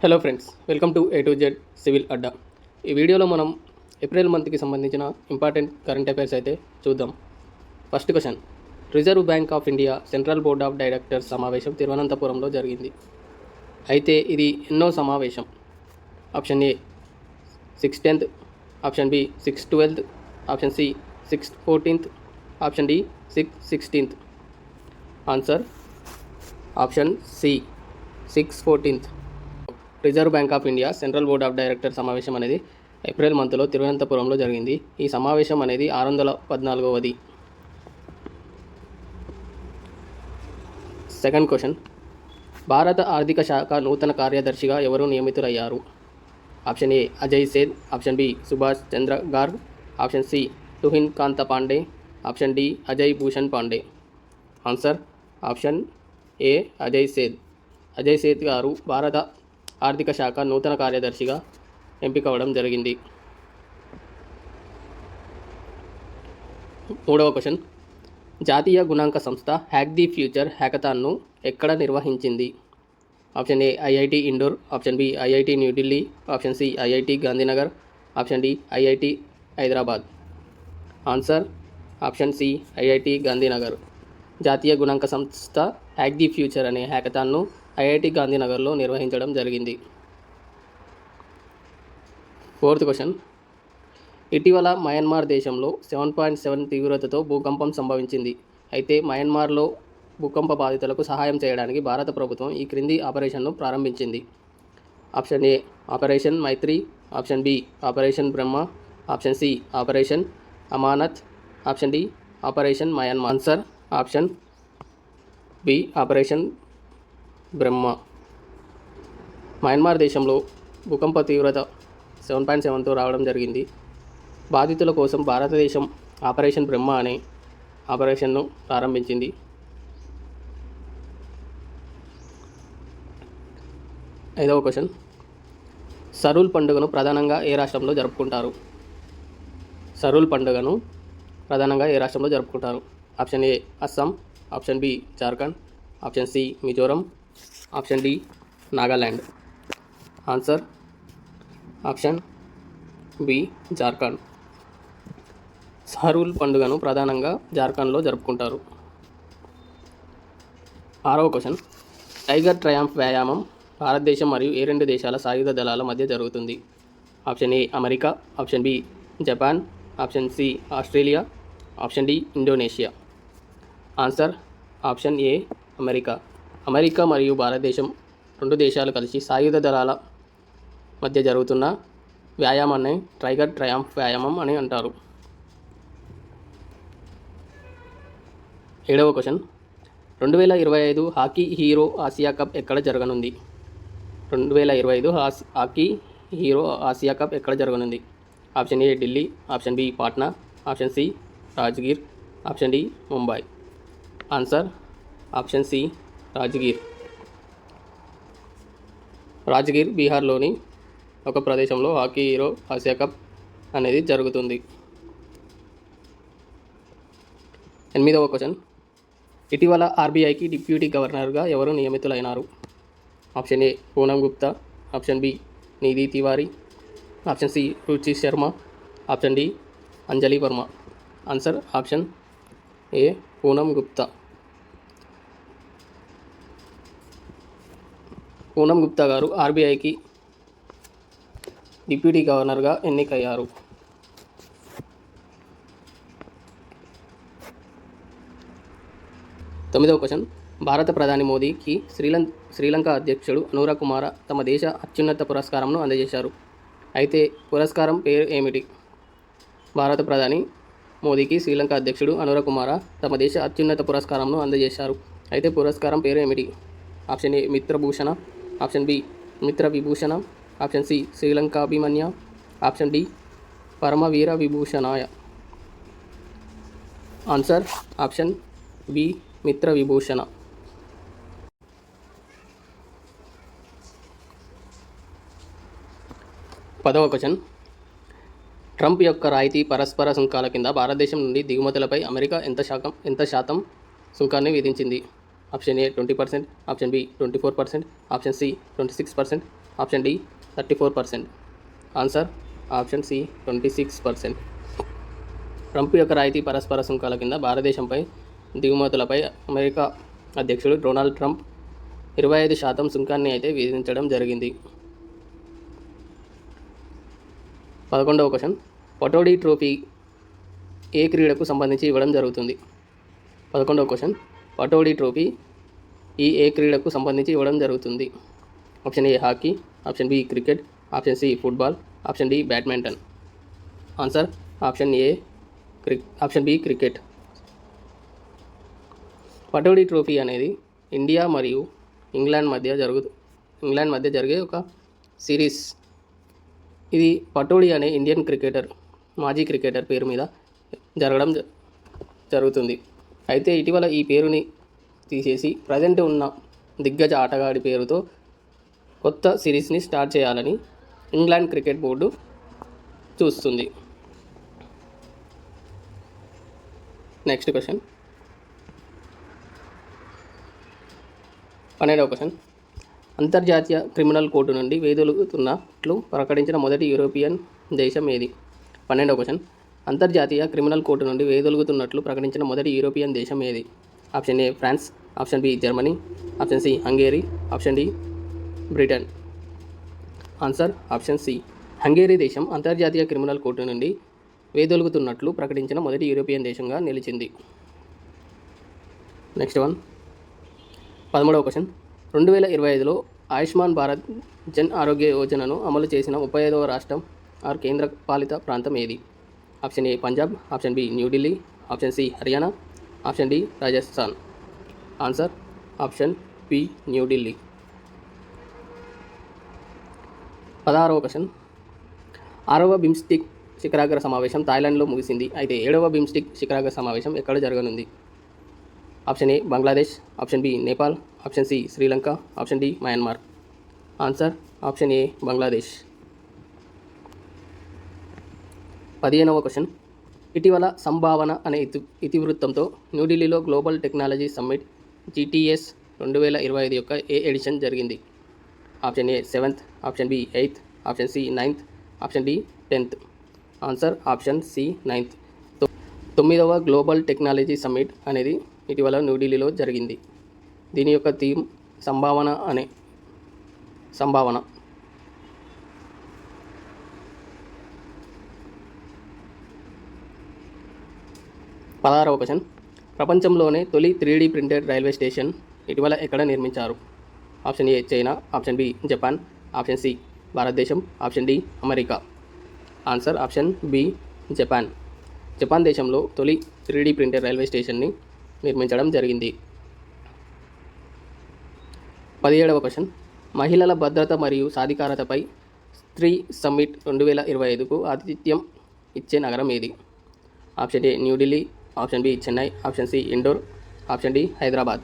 Hello friends, welcome to A to Z civil Adda. ఈ వీడియోలో మనం ఏప్రిల్ మంత్కి సంబంధించిన ఇంపార్టెంట్ కరెంట్ అఫైర్స్ అయితే చూద్దాం. First question, reserve bank of India central board of directors సమావేశం తిరువనంతపురంలో జరిగింది. అయితే ఇది ఎన్నో సమావేశం? Option A 6th, option B 6/12, option C 6/14, option D 6/16. Answer option C 6/14. Reserve bank of India central board of director సమావేశం అనేది ఏప్రిల్ మంత్లో తిరువనంతపురంలో జరిగింది. ఈ సమావేశం అనేది 614వది. సెకండ్ క్వశ్చన్, భారత ఆర్థిక శాఖ నూతన కార్యదర్శిగా ఎవరు నియమితులయ్యారు? Option A Ajay Seth, option B Subhash Chandra Garg, option C Tuhin Kanta Pandey, option D Ajay Bhushan Pandey. Answer option A Ajay Seth. Ajay Seth గారు భారత ఆర్థిక శాఖ నూతన కార్యదర్శిగా ఎంపికవడం జరిగింది. మూడవ క్వశ్చన్, జాతీయ గుణాంక సంస్థ హ్యాక్ ది ఫ్యూచర్ హ్యాకథాన్ను ఎక్కడ నిర్వహించింది? Option A IIT Indore, option B IIT New Delhi, option C IIT Gandhinagar, option D IIT Hyderabad. Answer option C IIT Gandhinagar. జాతీయ గుణాంక సంస్థ హ్యాక్ ది ఫ్యూచర్ అనే హ్యాకథాన్ను ఐఐటి గాంధీనగర్లో నిర్వహించడం జరిగింది. ఫోర్త్ క్వశ్చన్, ఇటీవల మయన్మార్ దేశంలో 7.7 తీవ్రతతో భూకంపం సంభవించింది. అయితే మయన్మార్లో భూకంప బాధితులకు సహాయం చేయడానికి భారత ప్రభుత్వం ఈ క్రింది ఆపరేషన్ను ప్రారంభించింది. Option A operation Maitri, option B operation Brahma, option C operation Amanat, option D operation Myanmar. Answer option B operation Brahma. Myanmar దేశంలో భూకంప తీవ్రత 7.7తో రావడం జరిగింది. బాధితుల కోసం భారతదేశం ఆపరేషన్ బ్రహ్మ అనే ఆపరేషన్ను ప్రారంభించింది. ఐదవ క్వశ్చన్, సరూల్ పండుగను ప్రధానంగా ఏ రాష్ట్రంలో జరుపుకుంటారు? సరూల్ పండుగను ప్రధానంగా ఏ రాష్ట్రంలో జరుపుకుంటారు? Option A Assam, option B Jharkhand, option C Mizoram, option D Nagaland. Answer option B Jharkhand. Sarhul పండుగను ప్రధానంగా జార్ఖండ్లో జరుపుకుంటారు. ఆరవ క్వశ్చన్, టైగర్ ట్రయంఫ్ వ్యాయామం భారతదేశం మరియు ఏ రెండు దేశాల సాయుధ దళాల మధ్య జరుగుతుంది? Option A America, option B Japan, option C Australia, option D Indonesia. Answer option A America. America మరియు భారతదేశం రెండు దేశాలు కలిసి సాయుధ దళాల మధ్య జరుగుతున్న వ్యాయామాన్ని టైగర్ ట్రయంఫ్ వ్యాయామం అని అంటారు. ఏడవ question, 2025 hockey Hero Asia cup ఎక్కడ జరగనుంది? 2025 హాకీ హీరో ఆసియా కప్ ఎక్కడ జరగనుంది? Option A Delhi, option B Patna, option C Rajgir, option D Mumbai. Answer option C Rajgir. Rajgir బీహార్లోని ఒక ప్రదేశంలో హాకీ హీరో ఆసియా కప్ అనేది జరుగుతుంది. ఎనిమిదవ క్వశ్చన్, ఇటీవల ఆర్బీఐకి డిప్యూటీ గవర్నర్గా ఎవరు నియమితులైనారు? Option A Poonam Gupta, option B Nidhi Tiwari, option C Ruchi Sharma, option D Anjali Verma. Answer option A Poonam Gupta. Poonam Gupta గారు ఆర్బీఐకి డిప్యూటీ గవర్నర్గా ఎన్నికయ్యారు. తొమ్మిదవ క్వశ్చన్, భారత ప్రధాని మోదీకి శ్రీలంక అధ్యక్షుడు అనురా కుమార తమ దేశ అత్యున్నత పురస్కారంను అందజేశారు. అయితే పురస్కారం పేరు ఏమిటి? భారత ప్రధాని మోదీకి శ్రీలంక అధ్యక్షుడు అనురా కుమార తమ దేశ అత్యున్నత పురస్కారంను అందజేశారు. అయితే పురస్కారం పేరు ఏమిటి? Option A Mitrabhushana, option B Mitra Vibhushana, option C Sri Lankabhimanya, option D Paramavira Vibhushanaya. Answer option B Mitra Vibhushana. 10వ క్వశ్చన్, ట్రంప్ యొక్క రాయితీ పరస్పర సుంకాల కింద భారతదేశం నుండి దిగుమతులపై అమెరికా ఎంత శాతం సుంకాన్ని విధించింది? Option A 20%, option B 24%, option C 26%, option D 34%. Answer option C 26%. Trump యొక్క రాయితీ పరస్పర సుంకాల కింద భారతదేశంపై దిగుమతులపై అమెరికా అధ్యక్షుడు డొనాల్డ్ ట్రంప్ 25% సుంకాన్ని అయితే విధించడం జరిగింది. 11వ క్వశ్చన్, పటోడీ ట్రోఫీ ఏ క్రీడకు సంబంధించి ఇవ్వడం జరుగుతుంది? 11వ క్వశ్చన్, పటోడీ ట్రోఫీ ఏ క్రీడకు సంబంధించి ఇవ్వడం జరుగుతుంది? Option A hockey, option B cricket, option C football, option D badminton. Answer option B cricket. Pataudi trophy అనేది ఇండియా మరియు ఇంగ్లాండ్ మధ్య జరిగే ఒక సిరీస్. ఇది పటోడీ అనే ఇండియన్ మాజీ క్రికెటర్ పేరు మీద జరగడం జరుగుతుంది. అయితే ఇటీవల ఈ పేరుని తీసేసి ప్రజెంట్ ఉన్న దిగ్గజ ఆటగాడి పేరుతో కొత్త సిరీస్ని స్టార్ట్ చేయాలని ఇంగ్లాండ్ క్రికెట్ బోర్డు చూస్తుంది. నెక్స్ట్ క్వశ్చన్, 12వ క్వశ్చన్, అంతర్జాతీయ క్రిమినల్ కోర్టు నుండి వైదొలుగుతున్నట్లు ప్రకటించిన మొదటి యూరోపియన్ దేశం ఏది? 12వ క్వశ్చన్, అంతర్జాతీయ క్రిమినల్ కోర్టు నుండి వైదొలుగుతున్నట్లు ప్రకటించిన మొదటి యూరోపియన్ దేశం ఏది? Option A France, option B Germany, option C Hungary, option D Britain. Answer option C. Hungary దేశం అంతర్జాతీయ క్రిమినల్ కోర్టు నుండి వైదొలుగుతున్నట్లు ప్రకటించిన మొదటి యూరోపియన్ దేశంగా నిలిచింది. నెక్స్ట్ వన్, 13వ క్వశ్చన్, 2025లో ఆయుష్మాన్ భారత్ జన్ ఆరోగ్య యోజనను అమలు చేసిన 35వ రాష్ట్రం ఆర్ కేంద్ర పాలిత ప్రాంతం ఏది? Option A Punjab, option B New Delhi, option C Haryana, option D Rajasthan. Answer option B New Delhi. 16వ క్వశ్చన్, 6వ బిమ్స్టిక్ శిఖరాగ్ర సమావేశం థాయిలాండ్లో ముగిసింది. అయితే 7వ బిమ్స్టిక్ శిఖరాగ్ర సమావేశం ఎక్కడ జరగనుంది? Option A Bangladesh, option B Nepal, option C Sri Lanka, option D Myanmar. Answer option A Bangladesh. 15వ క్వశ్చన్, ఇటీవల సంభావన అనే ఇతివృత్తంతో న్యూఢిల్లీలో గ్లోబల్ టెక్నాలజీ సమ్మిట్ GTS 2025 యొక్క ఏ ఎడిషన్ జరిగింది? Option A 7th, option B 8th, option C 9th, option D 10th. Answer option C 9th. 9వ global technology summit అనేది ఇటీవల న్యూఢిల్లీలో జరిగింది. దీని యొక్క థీమ్ సంభావన. 16వ క్వశ్చన్, ప్రపంచంలోనే తొలి 3D ప్రింటెడ్ రైల్వే స్టేషన్ ఇటీవల ఎక్కడ నిర్మించారు? Option A China, option B Japan, option C భారతదేశం, option D America. Answer option B Japan. Japan దేశంలో తొలి 3D ప్రింటెడ్ రైల్వే స్టేషన్ని నిర్మించడం జరిగింది. 17వ క్వశ్చన్, మహిళల భద్రత మరియు సాధికారతపై స్త్రీ సమ్మిట్ 2025కు ఆతిథ్యం ఇచ్చే నగరం ఏది? Option A New Delhi, option B Chennai, option C Indore, option D Hyderabad.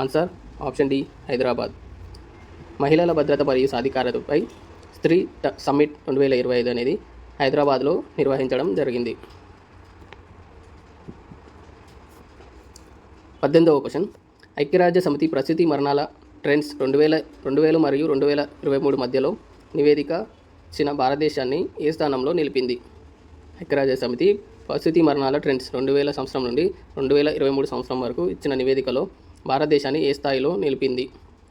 Answer option D Hyderabad. మహిళల భద్రత మరియు సాధికారతపై స్త్రీ సమ్మిట్ 2025 అనేది హైదరాబాద్లో నిర్వహించడం జరిగింది. 18వ క్వశ్చన్, ఐక్యరాజ్య సమితి ప్రసూతి మరణాల ట్రెండ్స్ 2000 మరియు 2023 మధ్యలో నివేదిక ఇచ్చిన భారతదేశాన్ని ఏ స్థానంలో నిలిపింది? ఐక్యరాజ్య సమితి ప్రసూతి మరణాల ట్రెండ్స్ 2000 సంవత్సరం నుండి 2023 సంవత్సరం వరకు ఇచ్చిన నివేదికలో భారతదేశాన్ని ఏ స్థాయిలో నిలిపింది?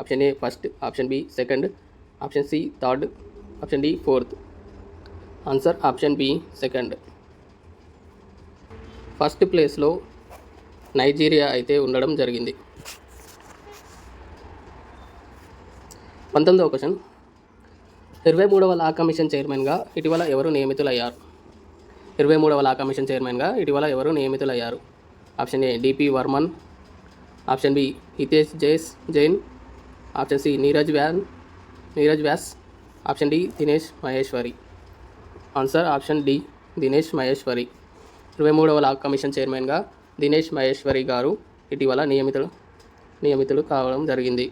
Option A first, option B second, option C third, option D fourth. Answer option B second. First ప్లేస్లో నైజీరియా అయితే ఉండడం జరిగింది. 19వ క్వశ్చన్, 23వ లా కమిషన్ చైర్మన్గా ఇటీవల ఎవరు నియమితులయ్యారు? 23వ లా కమిషన్ చైర్మన్గా ఇటీవల ఎవరు నియమితులయ్యారు? Option A D P Varman, option B Hitesh Jain, option C Neeraj Vyas, option D Dinesh Maheshwari. Answer option D Dinesh Maheshwari. 23వ లా కమిషన్ చైర్మన్గా దినేష్ మహేశ్వరి గారు ఇటీవల నియమితులు కావడం జరిగింది.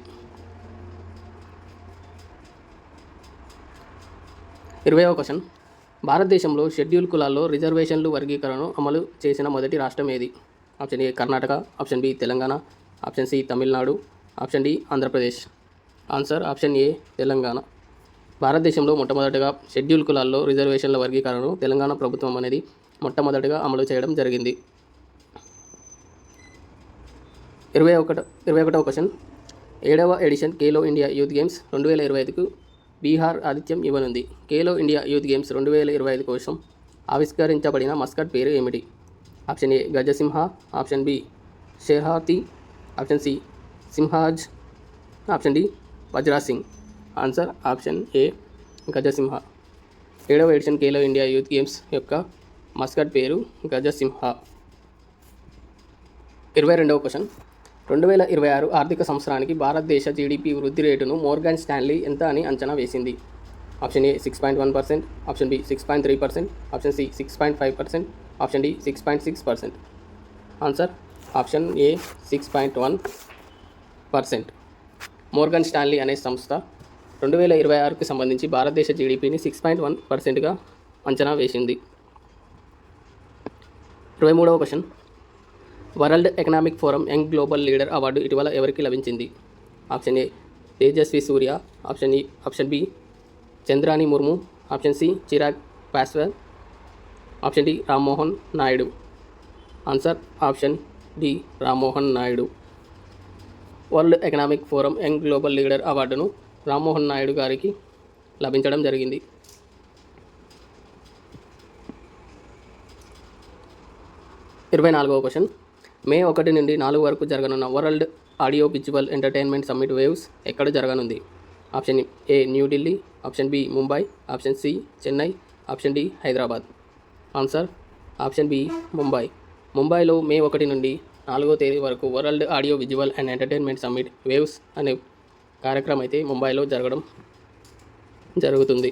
20వ క్వశ్చన్, భారతదేశంలో షెడ్యూల్ కులాల్లో రిజర్వేషన్లు వర్గీకరణను అమలు చేసిన మొదటి రాష్ట్రం ఏది? Option A Karnataka, option B Telangana, option C Tamil Nadu, option D Andhra Pradesh. Answer option A Telangana. భారతదేశంలో మొట్టమొదటగా షెడ్యూల్ కులాల్లో రిజర్వేషన్ల వర్గీకరణను తెలంగాణ ప్రభుత్వం అనేది మొట్టమొదటగా అమలు చేయడం జరిగింది. 21వ క్వశ్చన్. 7వ edition Khelo India youth games 2025కు బీహార్ ఆతిథ్యం ఇవ్వనుంది. ఖేలో ఇండియా యూత్ గేమ్స్ 2025 కోసం ఆవిష్కరించబడిన మస్కట్ పేరు ఏమిటి? Option A Gajasimha, option B Sherhati, option C Simhaj, option D Vajra Singh. Answer option A Gajasimha. 7వ edition Khelo India youth games యొక్క మస్కట్ పేరు గజసింహ. 22వ క్వశ్చన్. 2026 ఆర్థిక సంవత్సరానికి భారతదేశ జీడిపి వృద్ధి రేటును మోర్గాన్ స్టాన్లీ ఎంత అని అంచనా వేసింది? Option A 6.1%, option B 6.3%, option C 6.5%, option D 6.6%. Answer option A 6.1%. Morgan Stanley అనే సంస్థ 2026కి సంబంధించి భారతదేశ జీడిపిని 6.1%గా అంచనా వేసింది. 23వ question. World economic forum young global leader award ఇటీవల ఎవరికి లభించింది? Option A Tejasvi Surya, option B Chandrani Murmu, option C Chirag Paswan, option D Rammohan Naidu. Answer option D Rammohan Naidu. World economic forum young global leader అవార్డును రామ్మోహన్ నాయుడు గారికి లభించడం జరిగింది. 24వ క్వశ్చన్. మే 1 నుండి 4 వరకు జరగనున్న world audio visual entertainment summit waves ఎక్కడ జరగనుంది? Option A New Delhi, option B Mumbai, option C Chennai, option D Hyderabad. Answer option B Mumbai. ముంబైలో మే 1 నుండి 4వ తేదీ వరకు world audio visual and entertainment summit waves అనే కార్యక్రమం అయితే ముంబైలో జరుగుతుంది.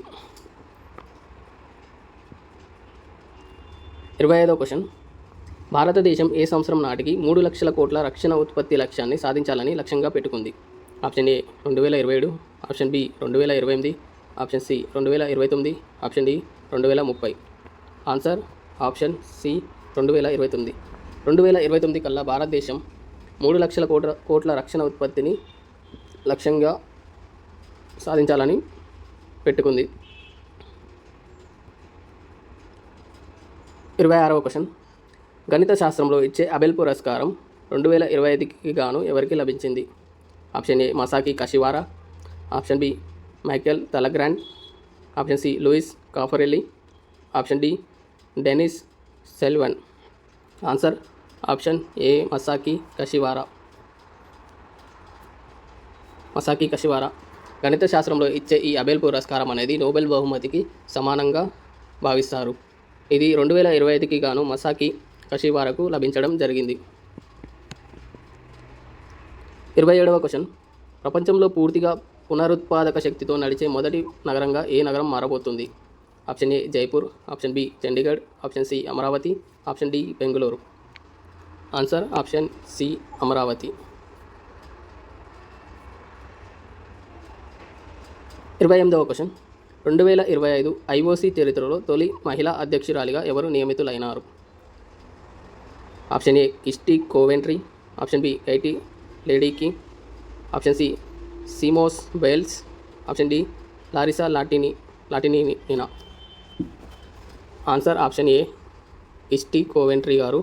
25వ క్వశ్చన్. భారతదేశం ఏ సంవత్సరం నాటికి 3 లక్షల కోట్ల రక్షణ ఉత్పత్తి లక్ష్యాన్ని సాధించాలని లక్ష్యంగా పెట్టుకుంది? Option A 2027, option B 2028, option C 2029, option D 2030. Answer option C 2029. 2029 కల్లా భారతదేశం 3 లక్షల కోట్ల రక్షణ ఉత్పత్తిని లక్ష్యంగా సాధించాలని పెట్టుకుంది. 26వ క్వశ్చన్. గణిత శాస్త్రంలో ఇచ్చే అబెల్ పురస్కారం 2025కి గాను ఎవరికి లభించింది? Option A Masaki Kashiwara, option B Michel Talagrand, option C Luis Caffarelli, option D Dennis Sullivan. Answer option A Masaki Kashiwara. గణిత శాస్త్రంలో ఇచ్చే ఈ అబెల్ పురస్కారం అనేది నోబెల్ బహుమతికి సమానంగా భావిస్తారు. ఇది 2025కి గాను మసాకి కషివారాకు లభించడం జరిగింది. 27వ క్వశ్చన్. ప్రపంచంలో పూర్తిగా పునరుత్పాదక శక్తితో నడిచే మొదటి నగరంగా ఏ నగరం మారబోతుంది? Option A Jaipur, option B Chandigarh, option C Amaravati, option D Bengaluru. Answer option C Amaravati. 28వ క్వశ్చన్. 2025 ఐఓసీ చరిత్రలో తొలి మహిళా అధ్యక్షురాలిగా ఎవరు నియమితులైనారు? Option A Kirsty Coventry, option B Katie Ledecky, option C Simone Biles, option D Larisa Latynina. Answer option A Kirsty Coventry గారు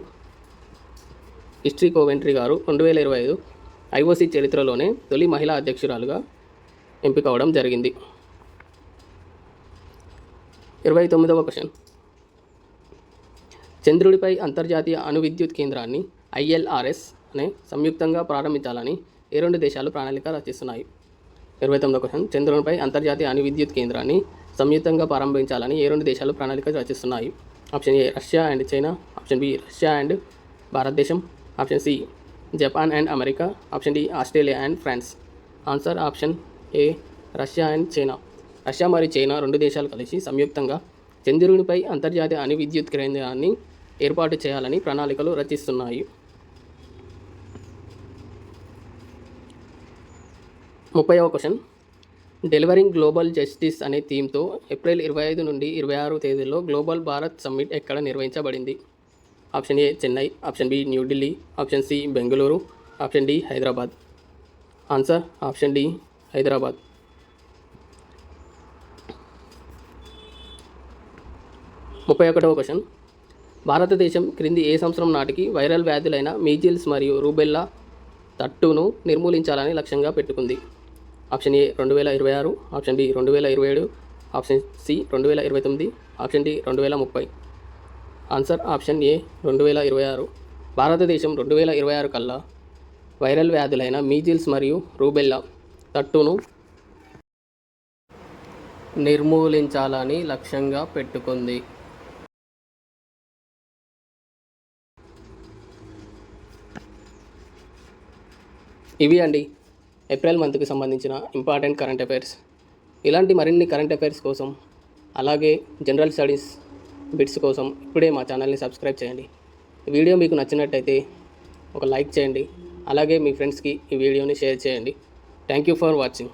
2025 IOC చరిత్రలోనే తొలి మహిళా అధ్యక్షురాలుగా ఎంపిక అవడం జరిగింది. 29వ క్వశ్చన్. చంద్రుడిపై అంతర్జాతీయ అణు విద్యుత్ కేంద్రాన్ని ILRS అనే సంయుక్తంగా ప్రారంభించాలని ఏ 2 దేశాలు ప్రణాళిక రచిస్తున్నాయి? 29వ క్వశ్చన్. చంద్రునిపై అంతర్జాతీయ అణు విద్యుత్ కేంద్రాన్ని సంయుక్తంగా ప్రారంభించాలని ఏ 2 దేశాలు ప్రణాళిక రచిస్తున్నాయి? Option A Russia and China, option B Russia and భారతదేశం, option C Japan and America, option D Australia and France. Answer option A Russia and China. Russia మరియు చైనా 2 దేశాలు కలిసి సంయుక్తంగా చంద్రునిపై అంతర్జాతీయ అణు విద్యుత్ కేంద్రాన్ని ఏర్పాటు చేయాలని ప్రణాళికలు రచిస్తున్నాయి. 30వ క్వశ్చన్. డెలివరింగ్ గ్లోబల్ జస్టిస్ అనే థీమ్తో ఏప్రిల్ 25 నుండి 26 తేదీల్లో గ్లోబల్ భారత్ సమ్మిట్ ఎక్కడ నిర్వహించబడింది? Option A Chennai, option B New Delhi, option C Bengaluru, option D Hyderabad. Answer option D Hyderabad. 31వ క్వశ్చన్, భారతదేశం క్రింది ఏ సంవత్సరం నాటికి వైరల్ వ్యాధులైన మీజిల్స్ మరియు రూబెల్లా తట్టును నిర్మూలించాలని లక్ష్యంగా పెట్టుకుంది? Option A 2026, option B 2027, option C 2029, option D 2030. Answer option A 2026. భారతదేశం 2026 కల్లా వైరల్ వ్యాధులైన మీజిల్స్ మరియు రూబెల్లా తట్టును నిర్మూలించాలని లక్ష్యంగా పెట్టుకుంది. ఇవి అండి ఏప్రిల్ మంత్కి సంబంధించిన ఇంపార్టెంట్ కరెంట్ అఫైర్స్. ఇలాంటి మరిన్ని కరెంట్ అఫైర్స్ కోసం, అలాగే జనరల్ స్టడీస్ బిట్స్ కోసం ఇప్పుడే మా ఛానల్ని సబ్స్క్రైబ్ చేయండి. ఈ వీడియో మీకు నచ్చినట్టయితే ఒక లైక్ చేయండి, అలాగే మీ ఫ్రెండ్స్కి ఈ వీడియోని షేర్ చేయండి. Thank you for watching.